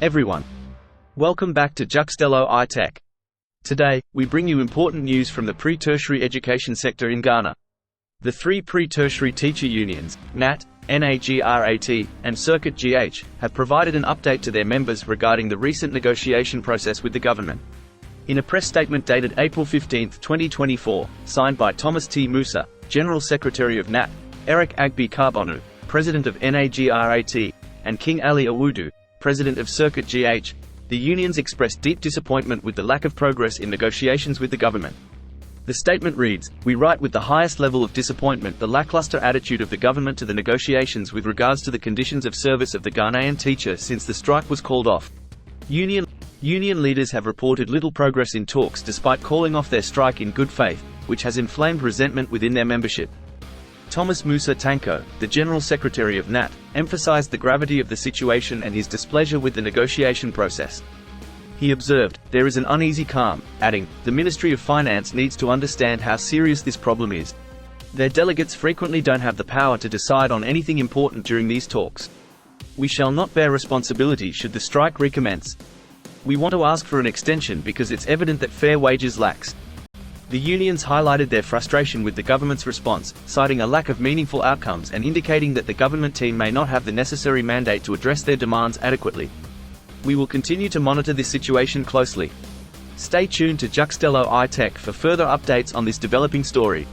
Everyone, welcome back to Juxtello iTech. Today, we bring you important news from the pre-tertiary education sector in Ghana. The three pre-tertiary teacher unions, GNAT, NAGRAT, and CCT-GH, have provided an update to their members regarding the recent negotiation process with the government. In a press statement dated April 15, 2024, signed by Thomas T. Musa, General Secretary of GNAT, Eric Agbe Carbonu, President of NAGRAT, and King Ali Awudu, President of CCT-GH, the unions expressed deep disappointment with the lack of progress in negotiations with the government. The statement reads, "We write with the highest level of disappointment the lackluster attitude of the government to the negotiations with regards to the conditions of service of the Ghanaian teacher since the strike was called off. Union leaders have reported little progress in talks despite calling off their strike in good faith, which has inflamed resentment within their membership." Thomas Musa Tanko, the General Secretary of GNAT, emphasized the gravity of the situation and his displeasure with the negotiation process. He observed, "There is an uneasy calm," adding, "The Ministry of Finance needs to understand how serious this problem is. Their delegates frequently don't have the power to decide on anything important during these talks. We shall not bear responsibility should the strike recommence. We want to ask for an extension because it's evident that fair wages lacks." The unions highlighted their frustration with the government's response, citing a lack of meaningful outcomes and indicating that the government team may not have the necessary mandate to address their demands adequately. We will continue to monitor this situation closely. Stay tuned to Juxtello iTech for further updates on this developing story.